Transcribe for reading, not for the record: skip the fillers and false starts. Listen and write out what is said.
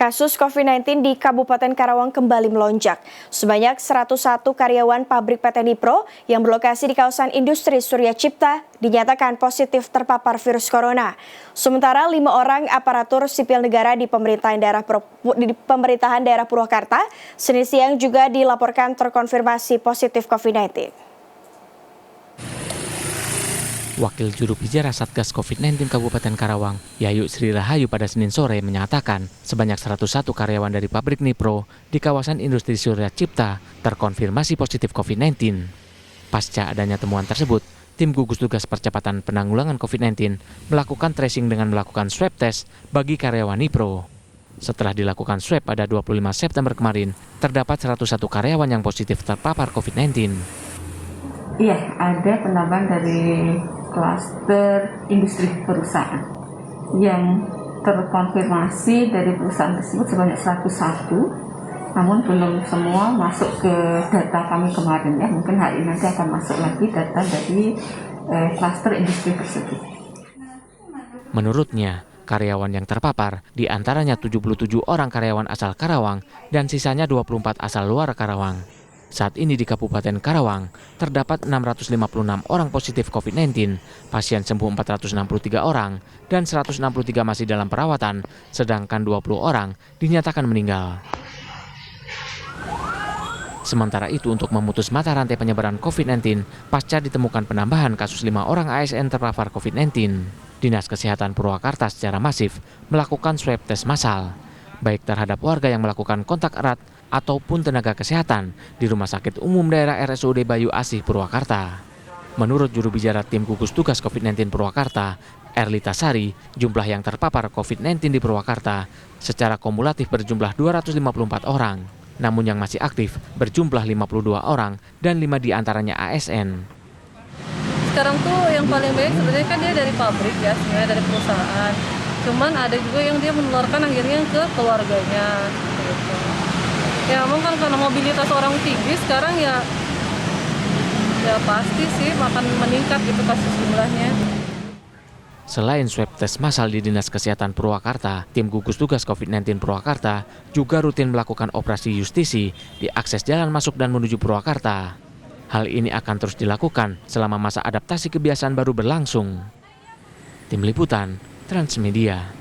Kasus COVID-19 di Kabupaten Karawang kembali melonjak. Sebanyak 101 karyawan pabrik PT Nipro yang berlokasi di kawasan industri Surya Cipta dinyatakan positif terpapar virus corona. Sementara 5 orang aparatur sipil negara di pemerintahan daerah Purwakarta Senin siang juga dilaporkan terkonfirmasi positif COVID-19. Wakil Juru Bicara Satgas COVID-19 Kabupaten Karawang, Yayu Sri Rahayu pada Senin sore menyatakan sebanyak 101 karyawan dari pabrik Nipro di kawasan industri Surya Cipta terkonfirmasi positif COVID-19. Pasca adanya temuan tersebut, tim gugus tugas percepatan penanggulangan COVID-19 melakukan tracing dengan melakukan swab test bagi karyawan Nipro. Setelah dilakukan swab pada 25 September kemarin, terdapat 101 karyawan yang positif terpapar COVID-19. Iya, ada penambahan dari klaster industri perusahaan yang terkonfirmasi dari perusahaan tersebut sebanyak 101, namun belum semua masuk ke data kami kemarin ya. Mungkin hari ini nanti akan masuk lagi data dari klaster industri tersebut. Menurutnya, karyawan yang terpapar diantaranya 77 orang karyawan asal Karawang dan sisanya 24 asal luar Karawang. Saat ini di Kabupaten Karawang, terdapat 656 orang positif COVID-19, pasien sembuh 463 orang, dan 163 masih dalam perawatan, sedangkan 20 orang dinyatakan meninggal. Sementara itu untuk memutus mata rantai penyebaran COVID-19, pasca ditemukan penambahan kasus 5 orang ASN terpapar COVID-19, Dinas Kesehatan Purwakarta secara masif melakukan swab tes massal, baik terhadap warga yang melakukan kontak erat ataupun tenaga kesehatan di Rumah Sakit Umum Daerah RSUD Bayu Asih Purwakarta. Menurut juru bicara tim gugus tugas COVID-19 Purwakarta, Erlita Sari, jumlah yang terpapar COVID-19 di Purwakarta secara kumulatif berjumlah 254 orang, namun yang masih aktif berjumlah 52 orang dan 5 diantaranya ASN. Sekarang tuh yang paling baik sebenarnya kan dia dari pabrik ya, sebenarnya dari perusahaan. Cuman ada juga yang dia menularkan akhirnya ke keluarganya. Gitu. Ya memang kan karena mobilitas orang tinggi sekarang ya pasti sih akan meningkat gitu kasus jumlahnya. Selain swab tes massal di Dinas Kesehatan Purwakarta, tim gugus tugas COVID-19 Purwakarta juga rutin melakukan operasi justisi di akses jalan masuk dan menuju Purwakarta. Hal ini akan terus dilakukan selama masa adaptasi kebiasaan baru berlangsung. Tim Liputan, Transmedia.